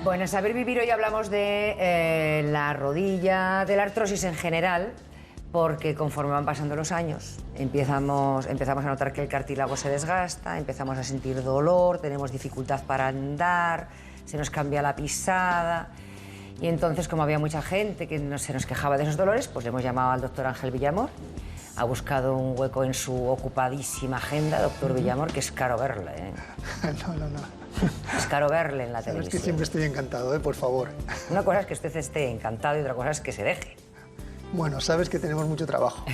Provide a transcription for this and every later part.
Bueno, en Saber Vivir hoy hablamos de la rodilla, de la artrosis en general, porque conforme van pasando los años empezamos a notar que el cartílago se desgasta, empezamos a sentir dolor, tenemos dificultad para andar, se nos cambia la pisada. Y entonces, como había mucha gente que se nos quejaba de esos dolores, pues le hemos llamado al doctor Ángel Villamor. Ha buscado un hueco en su ocupadísima agenda, doctor Villamor, que es caro verle, ¿eh? No. Es caro verle en la televisión. Es que siempre estoy encantado, por favor. Una cosa es que usted esté encantado y otra cosa es que se deje. Bueno, sabes que tenemos mucho trabajo,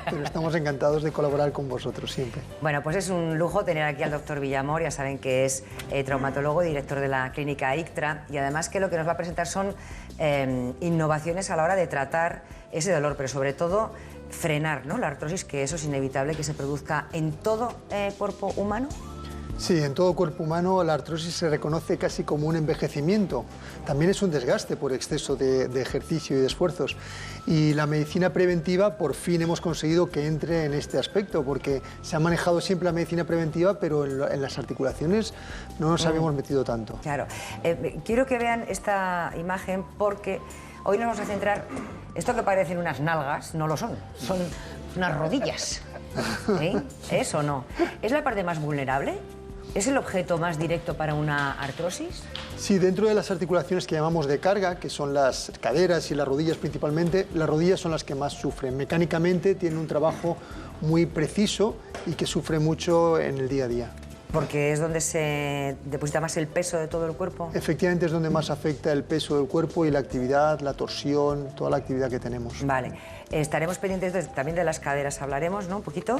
pero estamos encantados de colaborar con vosotros siempre. Bueno, pues es un lujo tener aquí al doctor Villamor. Ya saben que es traumatólogo, director de la clínica ICTRA, y además que lo que nos va a presentar son innovaciones a la hora de tratar ese dolor, pero sobre todo frenar, ¿no?, la artrosis, que eso es inevitable que se produzca en todo cuerpo humano. Sí, en todo cuerpo humano la artrosis se reconoce casi como un envejecimiento. También es un desgaste por exceso de ejercicio y de esfuerzos. Y la medicina preventiva por fin hemos conseguido que entre en este aspecto, porque se ha manejado siempre la medicina preventiva, pero en las articulaciones no nos habíamos metido tanto. Claro. Quiero que vean esta imagen porque hoy nos vamos a centrar. Esto que parecen unas nalgas no lo son, son unas rodillas. ¿Eh? ¿Es o no? ¿Es la parte más vulnerable? ¿Es el objeto más directo para una artrosis? Sí, dentro de las articulaciones que llamamos de carga, que son las caderas y las rodillas principalmente, las rodillas son las que más sufren. Mecánicamente tienen un trabajo muy preciso y que sufre mucho en el día a día. Porque es donde se deposita más el peso de todo el cuerpo. Efectivamente es donde más afecta el peso del cuerpo y la actividad, la torsión, toda la actividad que tenemos. Vale. Estaremos pendientes también de las caderas, hablaremos, ¿no?, un poquito,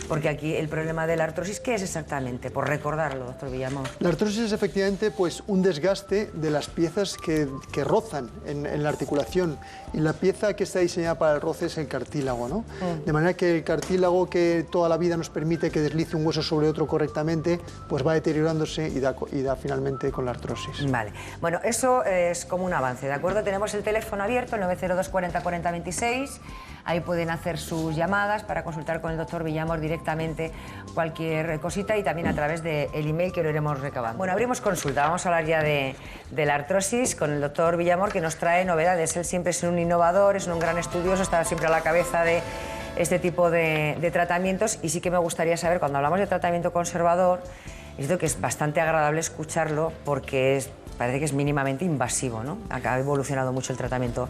porque aquí el problema de la artrosis, ¿qué es exactamente? Por recordarlo, doctor Villamor. La artrosis es efectivamente pues, un desgaste de las piezas que rozan en la articulación, y la pieza que está diseñada para el roce es el cartílago, ¿no? De manera que el cartílago, que toda la vida nos permite que deslice un hueso sobre otro correctamente, pues va deteriorándose y da finalmente con la artrosis. Vale. Bueno, eso es como un avance, ¿de acuerdo? Tenemos el teléfono abierto, el 902 40 40 26. Ahí pueden hacer sus llamadas para consultar con el doctor Villamor directamente cualquier cosita, y también a través del email que lo iremos recabando. Bueno, abrimos consulta. Vamos a hablar ya de la artrosis con el doctor Villamor, que nos trae novedades. Él siempre es un innovador, es un gran estudioso, está siempre a la cabeza de este tipo de tratamientos, y sí que me gustaría saber, cuando hablamos de tratamiento conservador, es que es bastante agradable escucharlo porque parece que es mínimamente invasivo, ¿no? Ha evolucionado mucho el tratamiento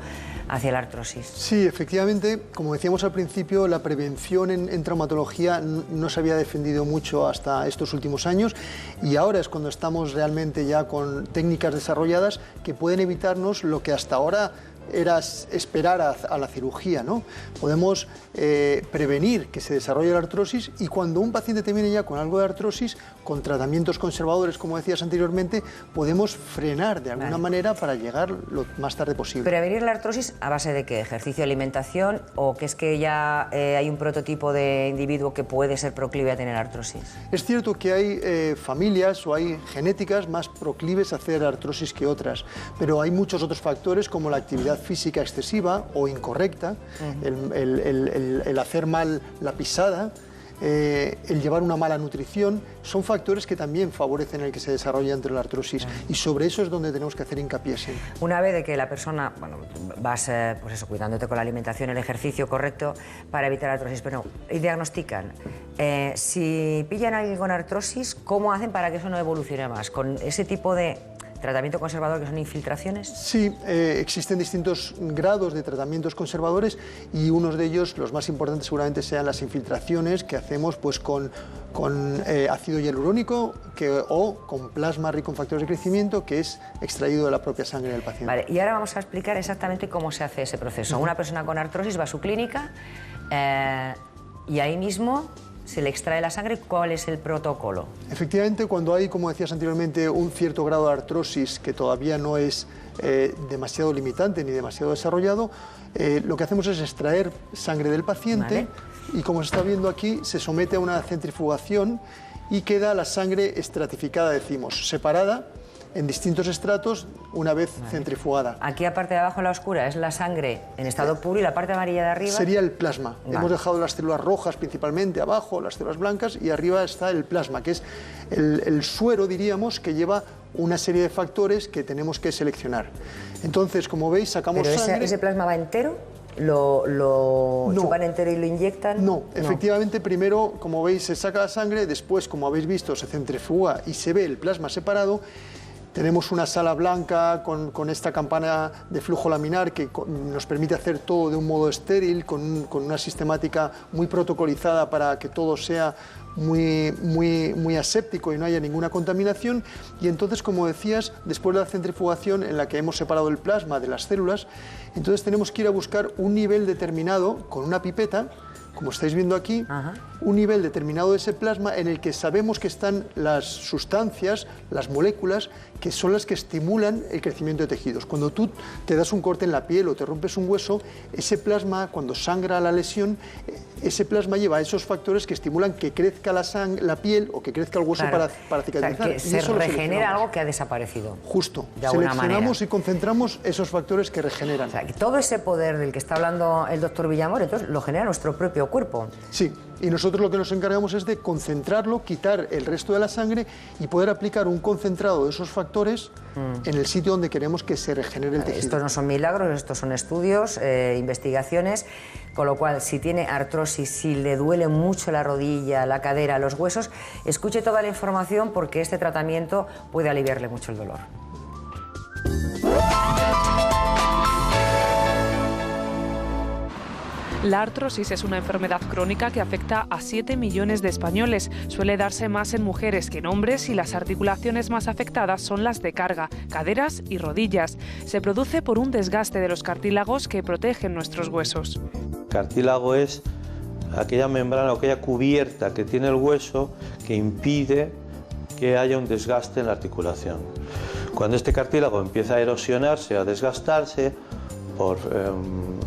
hacia la artrosis. Sí, efectivamente, como decíamos al principio, la prevención en traumatología no se había defendido mucho hasta estos últimos años, y ahora es cuando estamos realmente ya con técnicas desarrolladas que pueden evitarnos lo que hasta ahora era esperar a la cirugía, ¿no? Podemos prevenir que se desarrolle la artrosis, y cuando un paciente te viene ya con algo de artrosis, con tratamientos conservadores, como decías anteriormente, podemos frenar de alguna manera para llegar lo más tarde posible. ¿Prevenir la artrosis a base de qué? ¿Ejercicio, alimentación, o que es que ya hay un prototipo de individuo que puede ser proclive a tener artrosis? Es cierto que hay familias o hay genéticas más proclives a hacer artrosis que otras, pero hay muchos otros factores, como la actividad física excesiva o incorrecta, el hacer mal la pisada, el llevar una mala nutrición, son factores que también favorecen el que se desarrolle entre la artrosis, y sobre eso es donde tenemos que hacer hincapié siempre. Una vez de que la persona, bueno, vas pues eso, cuidándote con la alimentación, el ejercicio correcto para evitar la artrosis, pero y diagnostican, si pillan a alguien con artrosis, ¿cómo hacen para que eso no evolucione más? ¿Con ese tipo de tratamiento conservador que son infiltraciones? Sí, existen distintos grados de tratamientos conservadores, y unos de ellos, los más importantes seguramente, sean las infiltraciones que hacemos pues con ácido hialurónico o con plasma rico en factores de crecimiento, que es extraído de la propia sangre del paciente. Vale, y ahora vamos a explicar exactamente cómo se hace ese proceso. Una persona con artrosis va a su clínica y ahí mismo se le extrae la sangre. ¿Cuál es el protocolo? Efectivamente, cuando hay, como decías anteriormente, un cierto grado de artrosis que todavía no es demasiado limitante ni demasiado desarrollado, lo que hacemos es extraer sangre del paciente, y como se está viendo aquí, se somete a una centrifugación y queda la sangre estratificada, decimos, separada en distintos estratos una vez centrifugada. Aquí, la parte de abajo, la oscura, es la sangre en estado puro, y la parte amarilla de arriba sería el plasma. Hemos dejado las células rojas principalmente abajo, las células blancas, y arriba está el plasma, que es el suero, diríamos, que lleva una serie de factores que tenemos que seleccionar. Entonces, como veis, sacamos sangre. ¿Ese plasma va entero? ¿Lo chupan entero y lo inyectan? No, efectivamente, primero, como veis, se saca la sangre, después, como habéis visto, se centrifuga y se ve el plasma separado. Tenemos una sala blanca con esta campana de flujo laminar que nos permite hacer todo de un modo estéril, con una sistemática muy protocolizada para que todo sea muy aséptico y no haya ninguna contaminación. Y entonces, como decías, después de la centrifugación en la que hemos separado el plasma de las células, entonces tenemos que ir a buscar un nivel determinado con una pipeta, como estáis viendo aquí, un nivel determinado de ese plasma en el que sabemos que están las sustancias, las moléculas, que son las que estimulan el crecimiento de tejidos. Cuando tú te das un corte en la piel o te rompes un hueso, ese plasma, cuando sangra la lesión, ese plasma lleva esos factores que estimulan que crezca la piel o que crezca el hueso para cicatrizar. O sea, que se regenera algo que ha desaparecido. Justo. Seleccionamos y concentramos esos factores que regeneran. O sea, que todo ese poder del que está hablando el doctor Villamor, entonces lo genera nuestro propio cuerpo. Sí, y nosotros lo que nos encargamos es de concentrarlo, quitar el resto de la sangre y poder aplicar un concentrado de esos factores en el sitio donde queremos que se regenere el tejido. Estos no son milagros, estos son estudios, investigaciones, con lo cual, si tiene artrosis, si le duele mucho la rodilla, la cadera, los huesos, escuche toda la información porque este tratamiento puede aliviarle mucho el dolor. La artrosis es una enfermedad crónica que afecta a 7 millones de españoles. Suele darse más en mujeres que en hombres y las articulaciones más afectadas son las de carga, caderas y rodillas. Se produce por un desgaste de los cartílagos que protegen nuestros huesos. El cartílago es aquella membrana o aquella cubierta que tiene el hueso que impide que haya un desgaste en la articulación. Cuando este cartílago empieza a erosionarse, a desgastarse por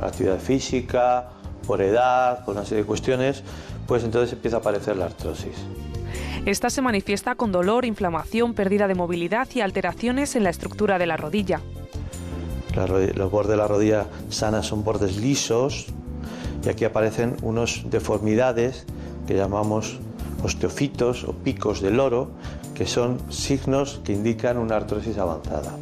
actividad física, por edad, por una serie de cuestiones, pues entonces empieza a aparecer la artrosis. Esta se manifiesta con dolor, inflamación, pérdida de movilidad y alteraciones en la estructura de la rodilla. Los bordes de la rodilla sana son bordes lisos y aquí aparecen unas deformidades que llamamos osteofitos o picos de loro, que son signos que indican una artrosis avanzada.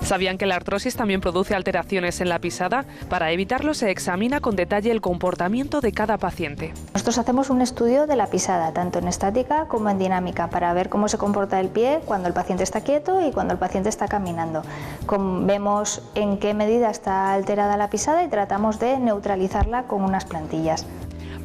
¿Sabían que la artrosis también produce alteraciones en la pisada? Para evitarlo se examina con detalle el comportamiento de cada paciente. Nosotros hacemos un estudio de la pisada, tanto en estática como en dinámica, para ver cómo se comporta el pie cuando el paciente está quieto y cuando el paciente está caminando. Vemos en qué medida está alterada la pisada y tratamos de neutralizarla con unas plantillas.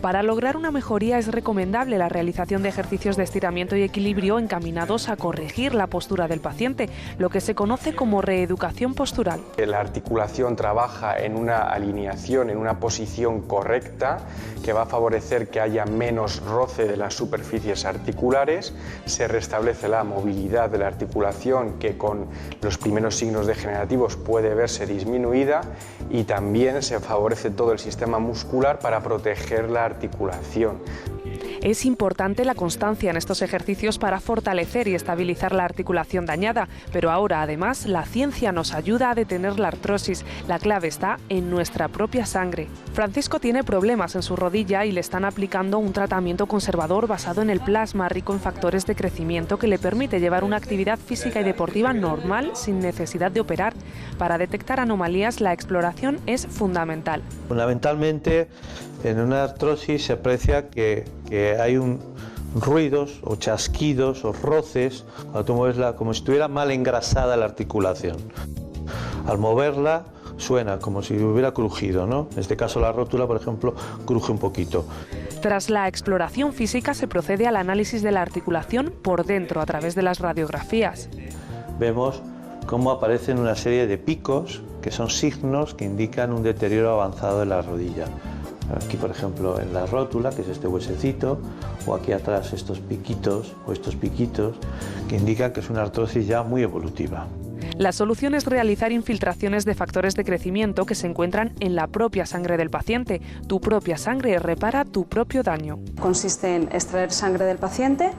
Para lograr una mejoría es recomendable la realización de ejercicios de estiramiento y equilibrio encaminados a corregir la postura del paciente, lo que se conoce como reeducación postural. La articulación trabaja en una alineación, en una posición correcta, que va a favorecer que haya menos roce de las superficies articulares, se restablece la movilidad de la articulación, que con los primeros signos degenerativos puede verse disminuida, y también se favorece todo el sistema muscular para proteger la articulación. Es importante la constancia en estos ejercicios para fortalecer y estabilizar la articulación dañada, pero ahora además la ciencia nos ayuda a detener la artrosis. La clave está en nuestra propia sangre. Francisco tiene problemas en su rodilla y le están aplicando un tratamiento conservador basado en el plasma rico en factores de crecimiento que le permite llevar una actividad física y deportiva normal sin necesidad de operar. Para detectar anomalías, la exploración es fundamental. Fundamentalmente, en una artrosis se aprecia que hay ruidos o chasquidos o roces cuando tú mueves como si estuviera mal engrasada la articulación. Al moverla suena como si hubiera crujido, ¿no? En este caso la rótula, por ejemplo, cruje un poquito. Tras la exploración física se procede al análisis de la articulación por dentro a través de las radiografías. Vemos cómo aparecen una serie de picos que son signos que indican un deterioro avanzado de la rodilla. Aquí, por ejemplo, en la rótula, que es este huesecito, o aquí atrás estos piquitos o estos piquitos, que indican que es una artrosis ya muy evolutiva. La solución es realizar infiltraciones de factores de crecimiento que se encuentran en la propia sangre del paciente. Tu propia sangre repara tu propio daño. Consiste en extraer sangre del paciente,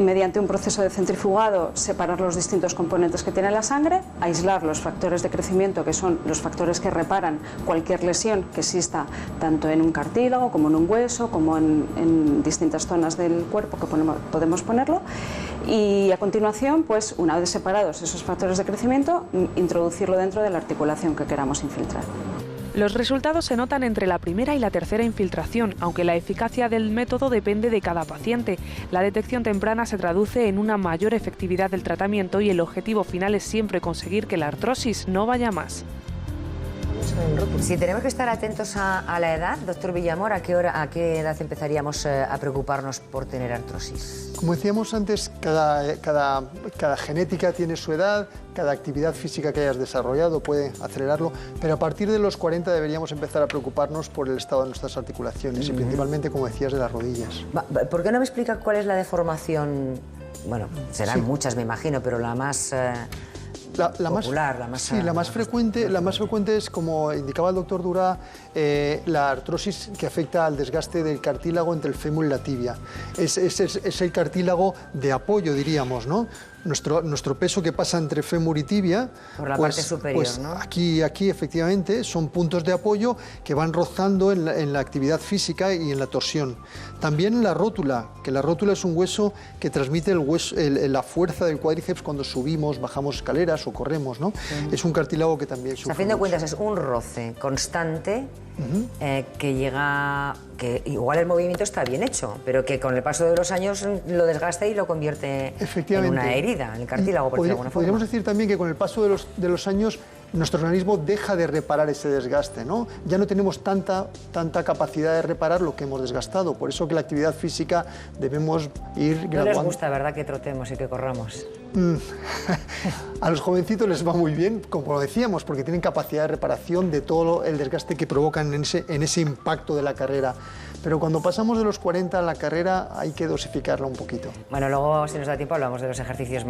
mediante un proceso de centrifugado separar los distintos componentes que tiene la sangre, aislar los factores de crecimiento, que son los factores que reparan cualquier lesión que exista tanto en un cartílago como en un hueso, como en distintas zonas del cuerpo que podemos ponerlo, Y a continuación, pues una vez separados esos factores de crecimiento, introducirlo dentro de la articulación que queramos infiltrar. Los resultados se notan entre la primera y la tercera infiltración, aunque la eficacia del método depende de cada paciente. La detección temprana se traduce en una mayor efectividad del tratamiento y el objetivo final es siempre conseguir que la artrosis no vaya más. Si tenemos que estar atentos a la edad, doctor Villamor, ¿a qué edad empezaríamos a preocuparnos por tener artrosis? Como decíamos antes, cada genética tiene su edad, cada actividad física que hayas desarrollado puede acelerarlo, pero a partir de los 40 deberíamos empezar a preocuparnos por el estado de nuestras articulaciones y principalmente, como decías, de las rodillas. ¿Por qué no me explica cuál es la deformación? Bueno, serán muchas, me imagino, pero la más... La más frecuente es, como indicaba el doctor Durá, la artrosis que afecta al desgaste del cartílago entre el fémur y la tibia. Es el cartílago de apoyo, diríamos, ¿no? Nuestro peso que pasa entre fémur y tibia, por la parte superior, ¿no? Aquí efectivamente son puntos de apoyo que van rozando en la actividad física y en la torsión. También la rótula, que la rótula es un hueso que transmite la fuerza del cuádriceps cuando subimos, bajamos escaleras o corremos, ¿no? Es un cartílago que también sufre. A fin de cuentas es un roce constante que llega... que igual el movimiento está bien hecho, pero que con el paso de los años lo desgasta y lo convierte en una herida, en el cartílago, por decirlo de alguna forma. Podríamos decir también que con el paso de los años nuestro organismo deja de reparar ese desgaste, ¿no? Ya no tenemos tanta capacidad de reparar lo que hemos desgastado, por eso que la actividad física debemos ir graduando. No les gusta, ¿verdad?, que trotemos y que corramos. A los jovencitos les va muy bien, como decíamos, porque tienen capacidad de reparación de todo el desgaste que provocan en ese impacto de la carrera. Pero cuando pasamos de los 40 a la carrera hay que dosificarla un poquito. Bueno, luego, si nos da tiempo, hablamos de los ejercicios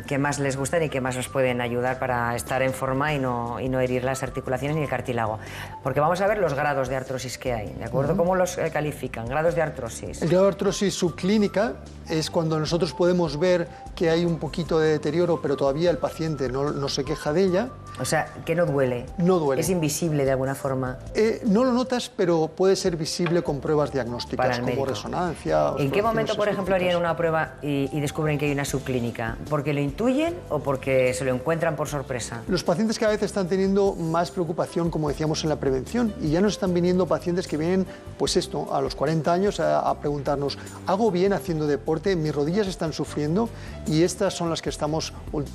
que más les gustan y que más nos pueden ayudar para estar en forma y no herir las articulaciones ni el cartílago. Porque vamos a ver los grados de artrosis que hay, ¿de acuerdo? ¿Cómo los califican? Grados de artrosis. El grado de artrosis subclínica es cuando nosotros podemos ver que hay un poquito de deterioro, pero todavía el paciente no se queja de ella. O sea, que no duele. No duele. Es invisible de alguna forma. No lo notas, pero puede ser visible con pruebas diagnósticas como resonancia. ¿En qué momento, por ejemplo, harían una prueba y descubren que hay una subclínica? ¿Porque lo intuyen o porque se lo encuentran por sorpresa? Los pacientes cada vez están teniendo más preocupación, como decíamos, en la prevención, y ya nos están viniendo pacientes que vienen, pues esto, a los 40 años a preguntarnos, ¿hago bien haciendo deporte? Mis rodillas están sufriendo, y estas son las que estamos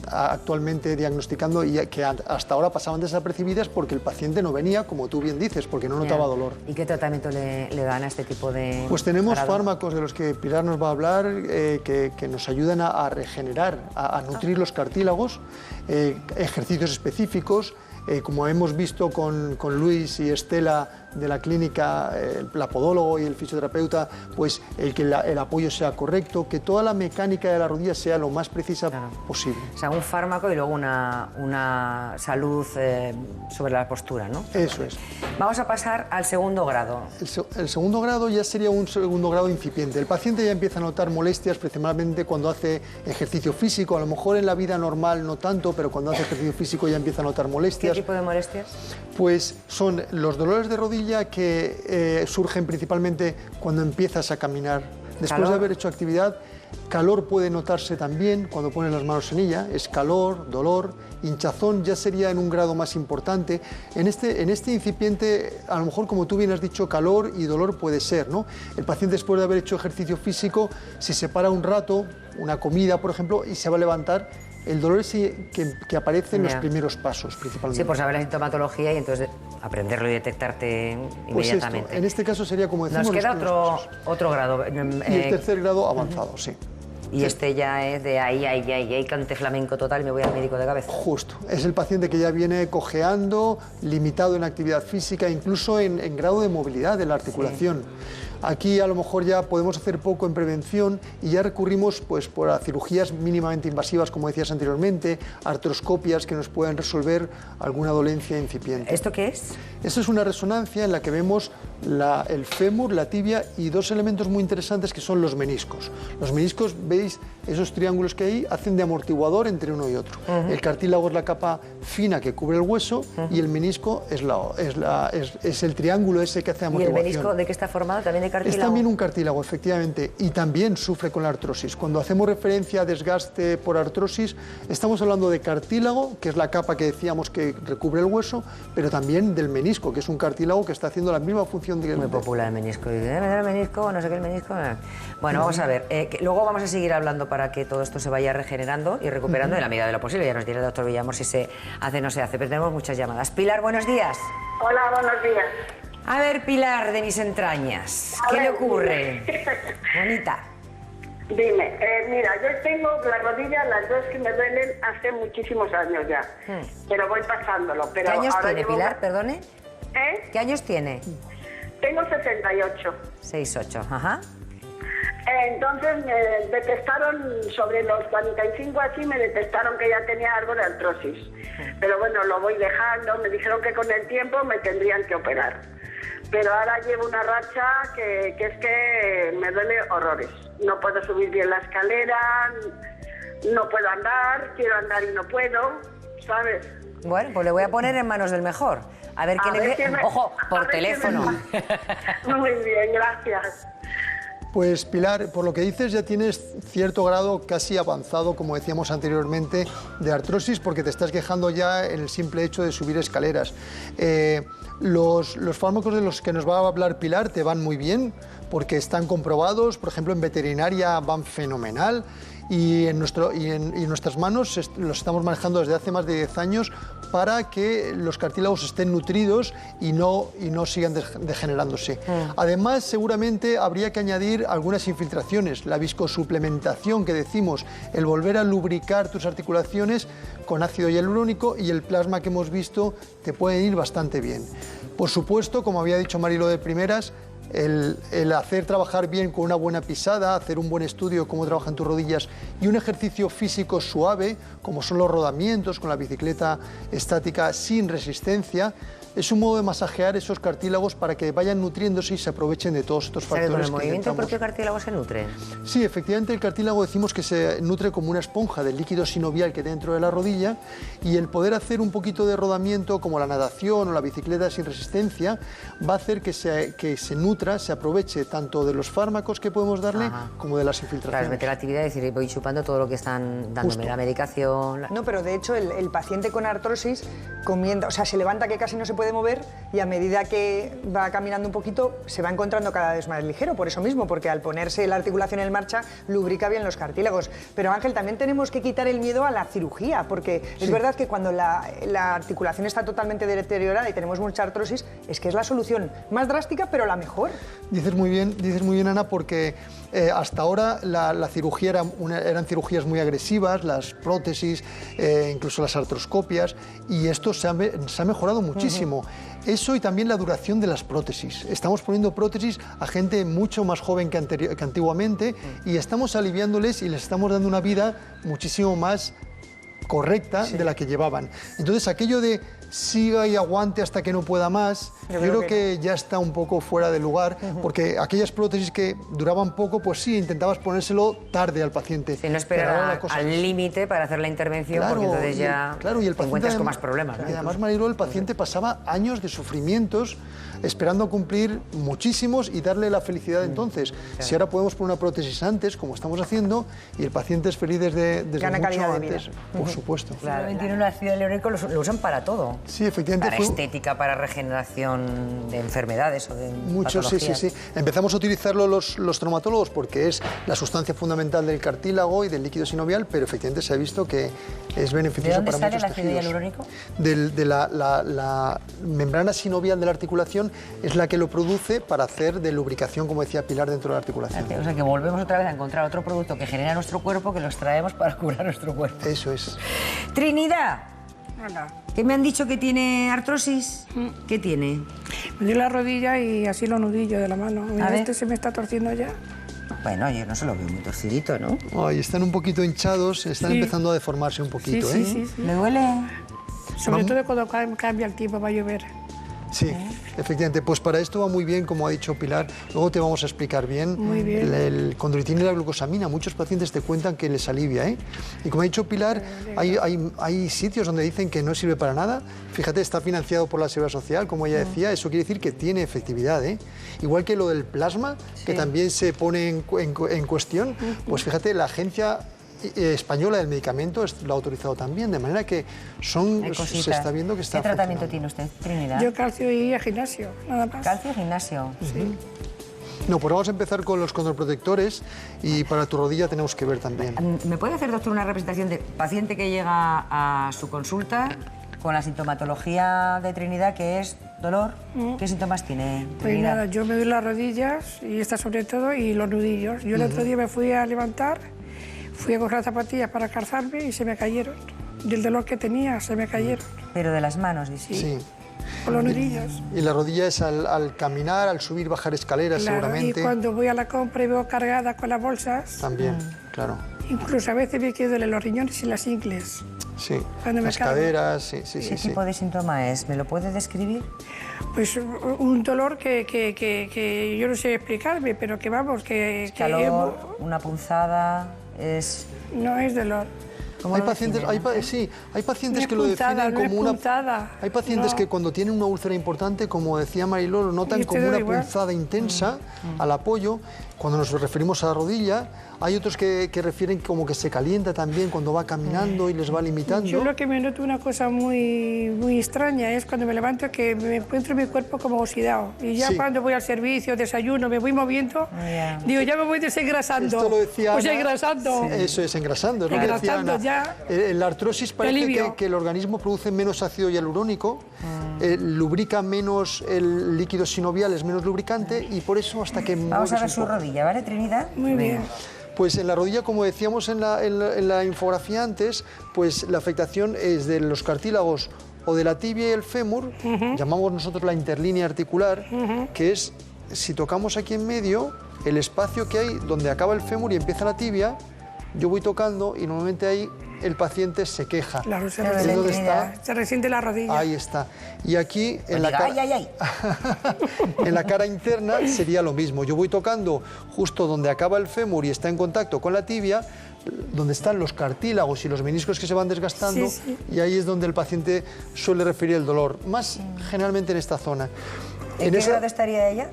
actualmente diagnosticando y que hasta ahora pasaban desapercibidas porque el paciente no venía, como tú bien dices, porque no notaba dolor. ¿Y qué tratamiento le dan a este tipo de...? Pues tenemos fármacos de los que Pilar nos va a hablar que nos ayudan a regenerar, a nutrir los cartílagos, ejercicios específicos, como hemos visto con Luis y Estela de la clínica, el podólogo y el fisioterapeuta, pues el apoyo sea correcto, que toda la mecánica de la rodilla sea lo más precisa posible. O sea, un fármaco y luego una salud sobre la postura, ¿no? Eso es. Vamos a pasar al segundo grado. El segundo grado ya sería un segundo grado incipiente. El paciente ya empieza a notar molestias, principalmente cuando hace ejercicio físico. A lo mejor en la vida normal no tanto, pero cuando hace ejercicio físico ya empieza a notar molestias. ¿Qué tipo de molestias? Pues son los dolores de rodilla que surgen principalmente cuando empiezas a caminar. Después de haber hecho actividad, calor puede notarse también cuando pones las manos en ella. Es calor, dolor, hinchazón ya sería en un grado más importante. En este incipiente, a lo mejor, como tú bien has dicho, calor y dolor puede ser, ¿no? El paciente, después de haber hecho ejercicio físico, si se para un rato, una comida, por ejemplo, y se va a levantar, el dolor es que aparece en los primeros pasos, principalmente. Sí, por saber la sintomatología y entonces aprenderlo y detectarte inmediatamente. Esto, en este caso sería, como decimos, nos queda otro grado. Y el tercer grado avanzado, sí. Y este ya es de ahí, cante flamenco total y me voy al médico de cabeza. Justo. Es el paciente que ya viene cojeando, limitado en actividad física, incluso en grado de movilidad de la articulación. Sí. Aquí a lo mejor ya podemos hacer poco en prevención y ya recurrimos pues por a cirugías mínimamente invasivas, como decías anteriormente, artroscopias que nos pueden resolver alguna dolencia incipiente. ¿Esto qué es? Esto es una resonancia en la que vemos el fémur, la tibia y dos elementos muy interesantes que son los meniscos. Los meniscos, veis, esos triángulos que hay hacen de amortiguador entre uno y otro. El cartílago es la capa fina que cubre el hueso y el menisco es el triángulo ese que hace amortiguación. ¿Y el menisco de qué está formado? ¿También de cartílago? Es también un cartílago, efectivamente, y también sufre con la artrosis. Cuando hacemos referencia a desgaste por artrosis, estamos hablando de cartílago, que es la capa que decíamos que recubre el hueso, pero también del menisco, que es un cartílago que está haciendo la misma función de... Muy popular el menisco. ¿Me da el menisco? No sé qué el menisco. Bueno, vamos a ver. Luego vamos a seguir hablando para que todo esto se vaya regenerando y recuperando en la medida de lo posible. Ya nos dirá el doctor Villamor si se hace o no se hace, pero tenemos muchas llamadas. Pilar, buenos días. Hola, buenos días. A ver, Pilar, de mis entrañas, ¿qué le ocurre? Bonita. Dime, mira, yo tengo las rodillas, las dos que me duelen hace muchísimos años ya, pero voy pasándolo. Pero ¿Qué años ahora tiene, Pilar, perdone? ¿Qué años tiene? Tengo 68. 68, ajá. Entonces me detectaron, sobre los 45 así, me detectaron que ya tenía algo de artrosis. Pero bueno, lo voy dejando, me dijeron que con el tiempo me tendrían que operar. Pero ahora llevo una racha que es que me duele horrores. No puedo subir bien la escalera, no puedo andar, quiero andar y no puedo, ¿sabes? Bueno, pues le voy a poner en manos del mejor. A ver qué le... Ojo, por teléfono. Muy bien, gracias. Pues Pilar, por lo que dices ya tienes cierto grado casi avanzado, como decíamos anteriormente, de artrosis, porque te estás quejando ya en el simple hecho de subir escaleras. Los fármacos de los que nos va a hablar Pilar te van muy bien, porque están comprobados, por ejemplo en veterinaria van fenomenal, y en nuestras manos los estamos manejando desde hace más de 10 años para que los cartílagos estén nutridos y no sigan degenerándose. Además, seguramente habría que añadir algunas infiltraciones, la viscosuplementación que decimos, el volver a lubricar tus articulaciones con ácido hialurónico, y el plasma que hemos visto te puede ir bastante bien. Por supuesto, como había dicho Marilo de primeras, el hacer trabajar bien con una buena pisada, hacer un buen estudio de cómo trabajan tus rodillas y un ejercicio físico suave, como son los rodamientos con la bicicleta estática sin resistencia, es un modo de masajear esos cartílagos para que vayan nutriéndose y se aprovechen de todos estos factores. ¿Con el movimiento el propio cartílago se nutre? Sí, efectivamente el cartílago decimos que se nutre como una esponja del líquido sinovial que hay dentro de la rodilla, y el poder hacer un poquito de rodamiento como la natación o la bicicleta sin resistencia va a hacer que se nutra, se aproveche tanto de los fármacos que podemos darle como de las infiltraciones. Claro, meter la actividad, es decir, voy chupando todo lo que están dándome, justo, la medicación... No, pero de hecho el paciente con artrosis comienza, o sea, se levanta que casi no se puede mover, y a medida que va caminando un poquito se va encontrando cada vez más ligero, por eso mismo, porque al ponerse la articulación en marcha lubrica bien los cartílagos. Pero Ángel, también tenemos que quitar el miedo a la cirugía, porque es verdad que cuando la articulación está totalmente deteriorada y tenemos mucha artrosis, es que es la solución más drástica, pero la mejor. Dices muy bien, Ana, porque hasta ahora la cirugía eran cirugías muy agresivas, las prótesis, incluso las artroscopias, y esto se ha mejorado muchísimo. Eso, y también la duración de las prótesis. Estamos poniendo prótesis a gente mucho más joven que antiguamente, y estamos aliviándoles y les estamos dando una vida muchísimo más correcta de la que llevaban. Entonces, aquello de siga y aguante hasta que no pueda más, yo creo que ya está un poco fuera de lugar, porque aquellas prótesis que duraban poco, pues sí, intentabas ponérselo tarde al paciente. Si no esperar al límite para hacer la intervención, claro, porque entonces ya te encuentras con más problemas, ¿no? Y además, Marilo, el paciente pasaba años de sufrimientos esperando cumplir muchísimos y darle la felicidad entonces. Claro. Si ahora podemos poner una prótesis antes, como estamos haciendo, y el paciente es feliz desde mucho antes, por supuesto. Claro, el 21 ácido hialurónico lo usan para todo. Sí, efectivamente. Para estética, para regeneración de enfermedades o de patologías. Sí. Empezamos a utilizarlo los traumatólogos porque es la sustancia fundamental del cartílago y del líquido sinovial, pero efectivamente se ha visto que es beneficioso para muchos tejidos. ¿De dónde sale el ácido hialurónico? De la membrana sinovial de la articulación es la que lo produce para hacer de lubricación, como decía Pilar, dentro de la articulación. O sea, que volvemos otra vez a encontrar otro producto que genera nuestro cuerpo, que lo extraemos para curar nuestro cuerpo. Eso es. Trinidad. Hola. ¿Qué me han dicho que tiene artrosis? ¿Qué tiene? Me dio la rodilla y así los nudillos de la mano. Este se me está torciendo ya. Bueno, yo no se lo veo muy torcidito, ¿no? Ay, están un poquito hinchados, están empezando a deformarse un poquito, sí. ¿Me duele? Sobre todo cuando cambia el tiempo, va a llover. Sí. Efectivamente, pues para esto va muy bien, como ha dicho Pilar, luego te vamos a explicar bien, el condroitina y la glucosamina. Muchos pacientes te cuentan que les alivia, ¿eh? Y como ha dicho Pilar, hay sitios donde dicen que no sirve para nada. Fíjate, está financiado por la Seguridad Social, como ella decía, eso quiere decir que tiene efectividad, ¿eh? Igual que lo del plasma, que también se pone en cuestión, pues fíjate, la Agencia Española del Medicamento lo ha autorizado también, de manera que se está viendo que está... ¿Qué tratamiento tiene usted, Trinidad? Yo calcio y gimnasio, nada más. ¿Calcio y gimnasio? Sí. No, pues vamos a empezar con los condroprotectores y para tu rodilla tenemos que ver también. ¿Me puede hacer, doctor, una representación de paciente que llega a su consulta con la sintomatología de Trinidad, que es dolor? ¿Qué síntomas tiene, Trinidad? Pues nada, yo me doy las rodillas y esta sobre todo y los nudillos. Yo el otro día me fui a levantar, fui a coger las zapatillas para calzarme y se me cayeron. Del dolor que tenía, se me cayeron. Pero de las manos, dice. Sí. Con los nudillos. Y la rodilla es al caminar, al subir, bajar escaleras, claro, seguramente. Y cuando voy a la compra y veo cargada con las bolsas. También, claro. Incluso a veces me quedo en los riñones y las ingles. Sí, cuando las caderas, sí. ¿Qué tipo de síntoma es? ¿Me lo puede describir? Pues un dolor que yo no sé explicarme, pero que vamos, que... Calor, una punzada, es... No es dolor. Hay pacientes, hay pacientes que lo definen como una... Hay pacientes que cuando tienen una úlcera importante, como decía Mariló, lo notan como una punzada intensa al apoyo. Cuando nos referimos a la rodilla, hay otros que refieren como que se calienta también cuando va caminando y les va limitando. Yo lo que me noto una cosa muy extraña es cuando me levanto que me encuentro mi cuerpo como oxidado. Y ya cuando voy al servicio, desayuno, me voy moviendo, digo, ya me voy desengrasando. Esto lo decía pues Ana, engrasando. Eso es, engrasando. Es lo que decía Ana. La artrosis parece que el organismo produce menos ácido hialurónico, lubrica menos el líquido sinovial, es menos lubricante y por eso hasta que... Vamos a ver su rodilla, ¿vale, Trinidad? Muy bien. Pues en la rodilla, como decíamos en la infografía antes, pues la afectación es de los cartílagos o de la tibia y el fémur, llamamos nosotros la interlínea articular, que es, si tocamos aquí en medio, el espacio que hay donde acaba el fémur y empieza la tibia, yo voy tocando y normalmente ahí el paciente se queja. Claro, se resiente la rodilla. Ahí está. Y aquí en la cara... en la cara interna sería lo mismo. Yo voy tocando justo donde acaba el fémur y está en contacto con la tibia, donde están los cartílagos y los meniscos que se van desgastando, y ahí es donde el paciente suele referir el dolor, más generalmente en esta zona. ¿En qué grado estaría ella?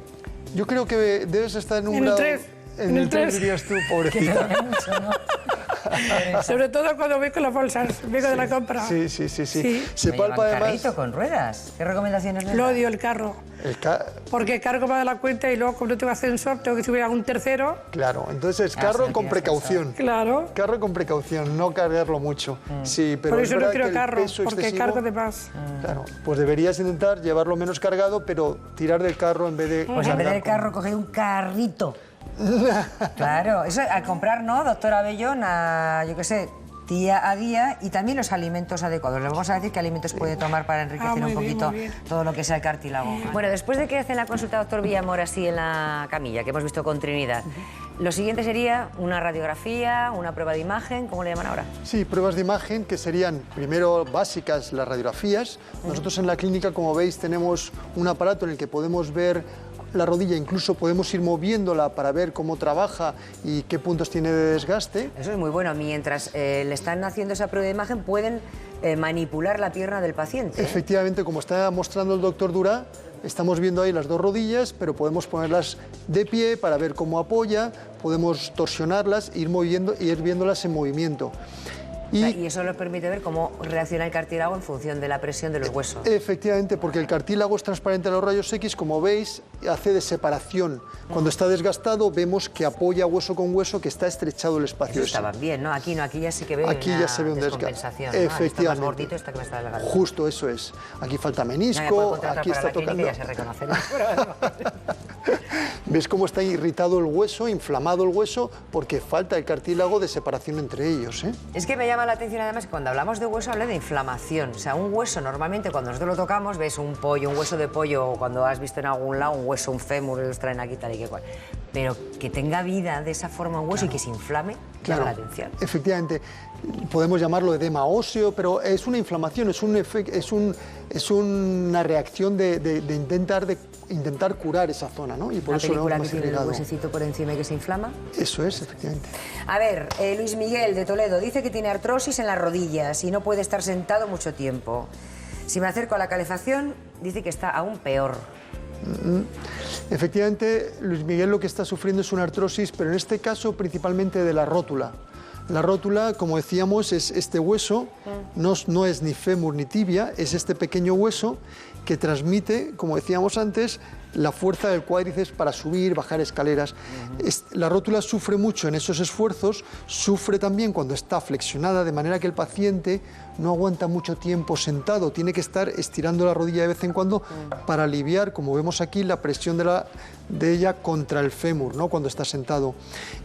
Yo creo que debes estar en un grado... En el 3 dirías tú, pobrecita. Sobre todo cuando voy con las bolsas, vengo de la compra. Sí. Se palpa además... carrito con ruedas. ¿Qué recomendaciones le da? Lo odio, el carro. Porque cargo más de la cuenta y luego, como no tengo ascensor, tengo que subir a un tercero. Claro, entonces carro con precaución. Claro. Carro con precaución, no cargarlo mucho. Sí, pero por eso no quiero carro, porque cargo de más. Claro, pues deberías intentar llevarlo menos cargado, pero tirar del carro en vez de... Pues en vez del carro, coger un carrito. Claro, eso a comprar, ¿no, doctora Bellón? Yo qué sé, día a día, y también los alimentos adecuados. Le vamos a decir qué alimentos puede tomar para enriquecer un poquito todo lo que sea el cartílago. Bueno, después de que hacen la consulta, doctor Villamor, así en la camilla, que hemos visto con Trinidad, lo siguiente sería una radiografía, una prueba de imagen, ¿cómo le llaman ahora? Sí, pruebas de imagen que serían, primero, básicas, las radiografías. Nosotros en la clínica, como veis, tenemos un aparato en el que podemos ver la rodilla, incluso podemos ir moviéndola para ver cómo trabaja y qué puntos tiene de desgaste. Eso es muy bueno. Mientras le están haciendo esa prueba de imagen, pueden manipular la pierna del paciente. Efectivamente, como está mostrando el doctor Durá, estamos viendo ahí las dos rodillas, pero podemos ponerlas de pie para ver cómo apoya, podemos torsionarlas, ir viéndolas en movimiento. Y eso nos permite ver cómo reacciona el cartílago en función de la presión de los huesos. Efectivamente, porque el cartílago es transparente a los rayos X, como veis, hace de separación. Cuando está desgastado, vemos que apoya hueso con hueso, que está estrechado el espacio. Eso estaba bien, ¿no? Aquí no, aquí ya sí que veo aquí ya se ve un desgaste. Efectivamente. Está más gordito, está que me está alargando. Justo, eso es. Aquí falta menisco, aquí está tocando. Ya se reconoce. ¿Ves cómo está irritado el hueso, inflamado el hueso? Porque falta el cartílago de separación entre ellos, ¿eh? Es que me llama la atención además que cuando hablamos de hueso habla de inflamación. O sea, un hueso normalmente cuando nosotros lo tocamos ves un pollo, un hueso de pollo, o cuando has visto en algún lado un hueso, un fémur, los traen aquí tal y que cual. Pero que tenga vida de esa forma un hueso y que se inflame, llama la atención. Efectivamente. podemos llamarlo edema óseo, pero es una inflamación, es una reacción de intentar curar esa zona, ¿no? Y por eso película lo que hemos tiene el agregado. huesecito por encima y que se inflama. Eso es, efectivamente. A ver, Luis Miguel de Toledo dice que tiene artrosis en las rodillas y no puede estar sentado mucho tiempo. Si me acerco a la calefacción, dice que está aún peor. Efectivamente, Luis Miguel lo que está sufriendo es una artrosis, pero en este caso principalmente de la rótula. La rótula, como decíamos, es este hueso, no es ni fémur ni tibia, es este pequeño hueso que transmite, como decíamos antes, la fuerza del cuádriceps para subir, bajar escaleras. La rótula sufre mucho en esos esfuerzos, sufre también cuando está flexionada, de manera que el paciente no aguanta mucho tiempo sentado, tiene que estar estirando la rodilla de vez en cuando para aliviar, como vemos aquí, la presión de ella contra el fémur, ¿no? Cuando está sentado.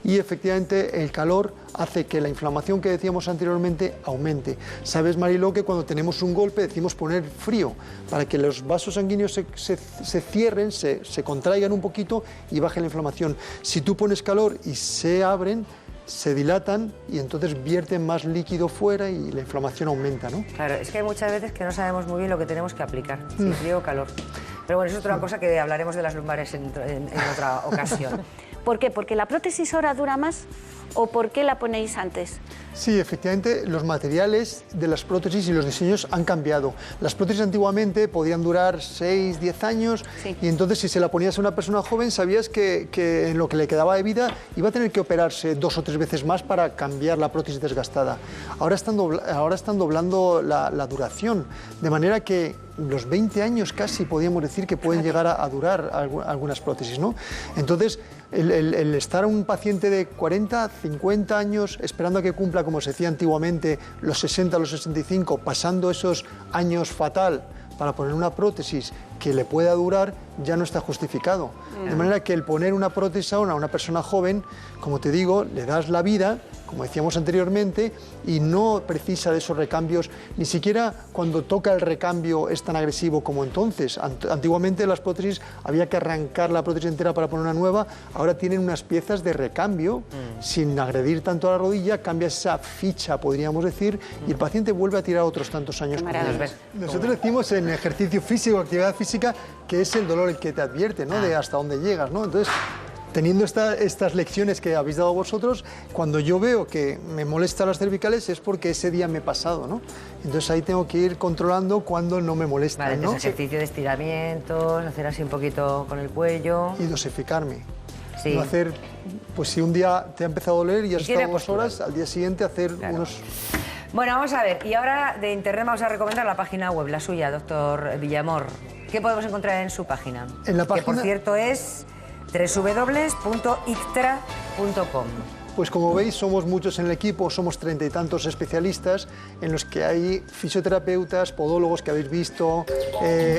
Y efectivamente el calor hace que la inflamación que decíamos anteriormente aumente. Sabes, Mariló, que cuando tenemos un golpe decimos poner frío, para que los vasos sanguíneos se cierren, se contraigan un poquito y baje la inflamación. Si tú pones calor y se abren, se dilatan y entonces vierten más líquido fuera y la inflamación aumenta, ¿no? Claro, es que hay muchas veces que no sabemos muy bien lo que tenemos que aplicar, si frío o calor. Pero bueno, eso es otra cosa que hablaremos de las lumbares en otra ocasión. ¿Por qué? ¿Porque la prótesis ahora dura más o por qué la ponéis antes? Sí, efectivamente, los materiales de las prótesis y los diseños han cambiado. Las prótesis antiguamente podían durar 6, 10 años y entonces si se la ponías a una persona joven sabías que en lo que le quedaba de vida iba a tener que operarse 2 o 3 veces más para cambiar la prótesis desgastada. Ahora están doblando la duración, de manera que los 20 años casi podríamos decir que pueden llegar a durar algunas prótesis, ¿no? Entonces, el estar un paciente de 40, 50 años esperando a que cumpla, como se decía antiguamente, los 60, los 65, pasando esos años fatal para poner una prótesis que le pueda durar, ya no está justificado. De manera que el poner una prótesis a una persona joven, como te digo, le das la vida, como decíamos anteriormente, y no precisa de esos recambios, ni siquiera cuando toca el recambio es tan agresivo como entonces. Antiguamente las prótesis había que arrancar la prótesis entera para poner una nueva, ahora tienen unas piezas de recambio, sin agredir tanto a la rodilla, cambia esa ficha, podríamos decir, y el paciente vuelve a tirar otros tantos años con ellos. Nosotros decimos en ejercicio físico, actividad física, que es el dolor el que te advierte, ¿no? De hasta dónde llegas, ¿no? Entonces, teniendo estas lecciones que habéis dado vosotros, cuando yo veo que me molestan las cervicales es porque ese día me he pasado, ¿no? Entonces ahí tengo que ir controlando cuando no me molestan, vale, ¿no? Entonces ejercicio de estiramientos, hacer así un poquito con el cuello. Y dosificarme. Sí. No hacer, pues si un día te ha empezado a doler y has estado 2 horas, al día siguiente hacer unos... Bueno, vamos a ver, y ahora de internet vamos a recomendar la página web, la suya, doctor Villamor. ¿Qué podemos encontrar en su página? En la página... Que por cierto es www.ictra.com. Pues como veis, somos muchos en el equipo, somos 30 y tantos especialistas, en los que hay fisioterapeutas, podólogos que habéis visto,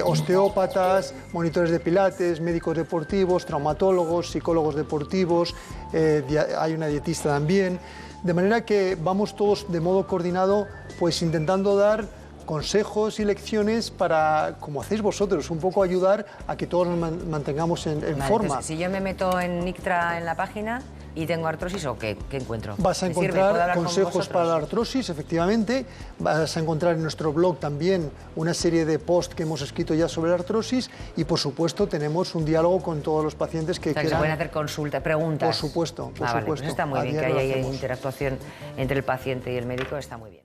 osteópatas, monitores de pilates, médicos deportivos, traumatólogos, psicólogos deportivos, hay una dietista también, de manera que vamos todos de modo coordinado, pues intentando dar consejos y lecciones para, como hacéis vosotros, un poco ayudar a que todos nos mantengamos en forma. Entonces, si yo me meto en ICTRA en la página y tengo artrosis, ¿o qué encuentro? Vas a encontrar consejos para la artrosis, efectivamente. Vas a encontrar en nuestro blog también una serie de posts que hemos escrito ya sobre la artrosis y, por supuesto, tenemos un diálogo con todos los pacientes que quieran. Se pueden hacer consultas, preguntas. Por supuesto, por Vale, supuesto. Pues está muy bien que haya interactuación entre el paciente y el médico, está muy bien.